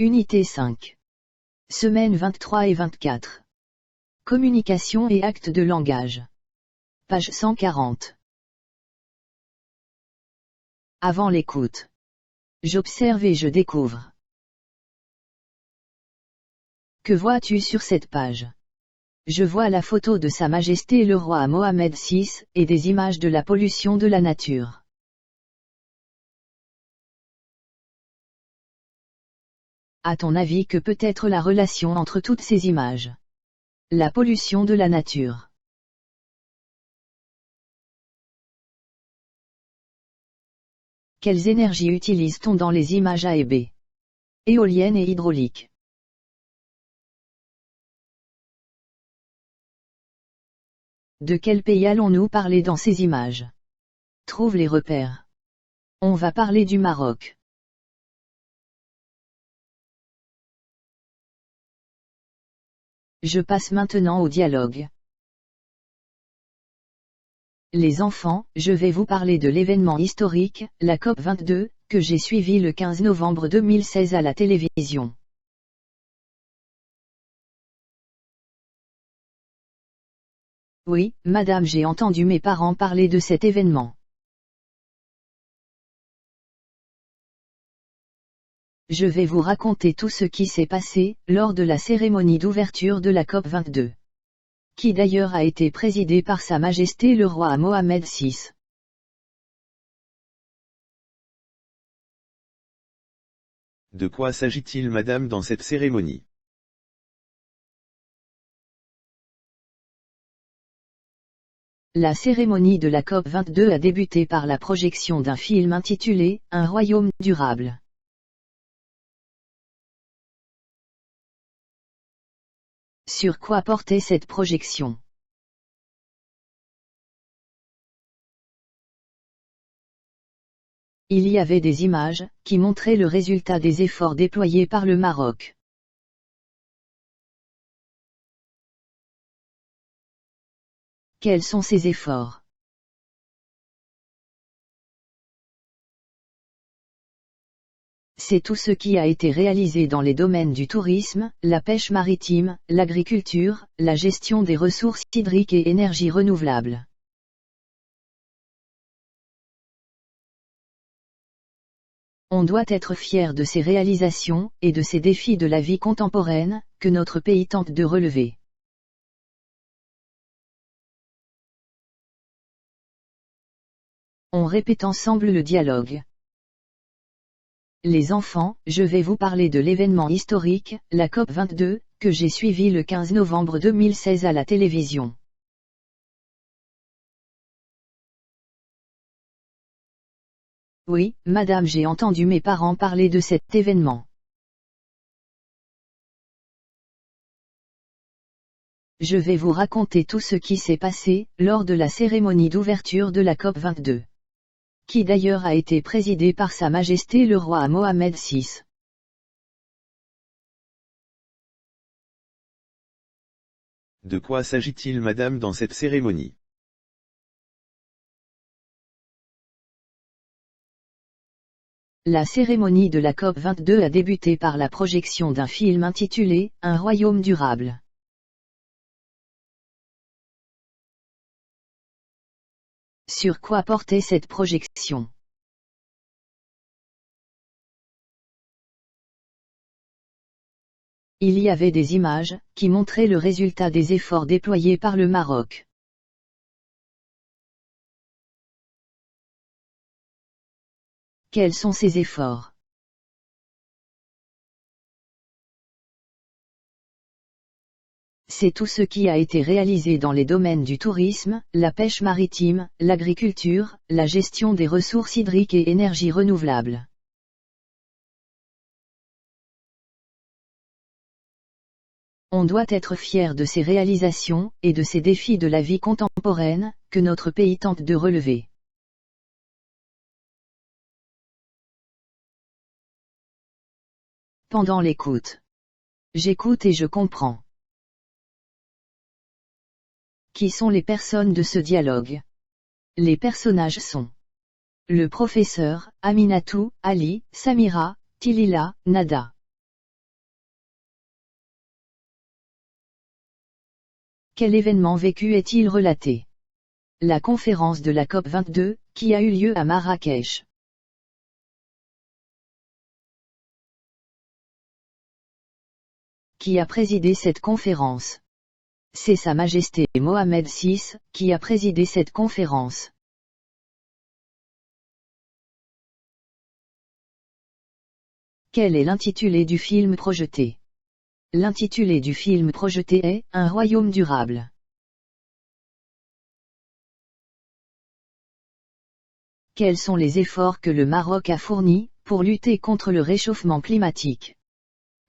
Unité 5. Semaines 23 et 24. Communication et actes de langage. Page 140. Avant l'écoute. J'observe et je découvre. Que vois-tu sur cette page? Je vois la photo de Sa Majesté le roi Mohamed VI, et des images de la pollution de la nature. À ton avis, que peut être la relation entre toutes ces images? La pollution de la nature. Quelles énergies utilise-t-on dans les images A et B? Éoliennes et hydrauliques. De quel pays allons-nous parler dans ces images? Trouve les repères. On va parler du Maroc. Je passe maintenant au dialogue. Les enfants, je vais vous parler de l'événement historique, la COP22, que j'ai suivi le 15 novembre 2016 à la télévision. Oui, madame, j'ai entendu mes parents parler de cet événement. Je vais vous raconter tout ce qui s'est passé, lors de la cérémonie d'ouverture de la COP22. Qui d'ailleurs a été présidée par Sa Majesté le roi Mohamed VI. De quoi s'agit-il, madame, dans cette cérémonie? La cérémonie de la COP22 a débuté par la projection d'un film intitulé « Un royaume durable ». Sur quoi portait cette projection? Il y avait des images, qui montraient le résultat des efforts déployés par le Maroc. Quels sont ces efforts? C'est tout ce qui a été réalisé dans les domaines du tourisme, la pêche maritime, l'agriculture, la gestion des ressources hydriques et énergies renouvelables. On doit être fier de ces réalisations, et de ces défis de la vie contemporaine, que notre pays tente de relever. On répète ensemble le dialogue. Les enfants, je vais vous parler de l'événement historique, la COP22, que j'ai suivi le 15 novembre 2016 à la télévision. Oui, madame, j'ai entendu mes parents parler de cet événement. Je vais vous raconter tout ce qui s'est passé, lors de la cérémonie d'ouverture de la COP22. Qui d'ailleurs a été présidée par Sa Majesté le roi Mohamed VI. De quoi s'agit-il, madame, dans cette cérémonie? La cérémonie de la COP22 a débuté par la projection d'un film intitulé « Un royaume durable ». Sur quoi portait cette projection? Il y avait des images, qui montraient le résultat des efforts déployés par le Maroc. Quels sont ces efforts? C'est tout ce qui a été réalisé dans les domaines du tourisme, la pêche maritime, l'agriculture, la gestion des ressources hydriques et énergies renouvelables. On doit être fier de ces réalisations, et de ces défis de la vie contemporaine, que notre pays tente de relever. Pendant l'écoute. J'écoute et je comprends. Qui sont les personnes de ce dialogue? Les personnages sont le professeur, Aminatou, Ali, Samira, Tilila, Nada. Quel événement vécu est-il relaté? La conférence de la COP 22, qui a eu lieu à Marrakech. Qui a présidé cette conférence? C'est Sa Majesté Mohammed VI, qui a présidé cette conférence. Quel est l'intitulé du film projeté? L'intitulé du film projeté est « Un royaume durable ». Quels sont les efforts que le Maroc a fournis, pour lutter contre le réchauffement climatique?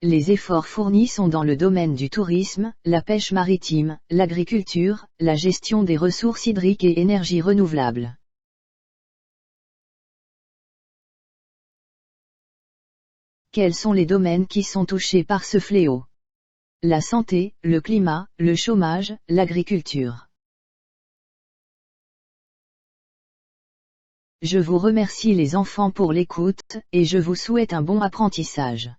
Les efforts fournis sont dans le domaine du tourisme, la pêche maritime, l'agriculture, la gestion des ressources hydriques et énergies renouvelables. Quels sont les domaines qui sont touchés par ce fléau? La santé, le climat, le chômage, l'agriculture. Je vous remercie les enfants pour l'écoute, et je vous souhaite un bon apprentissage.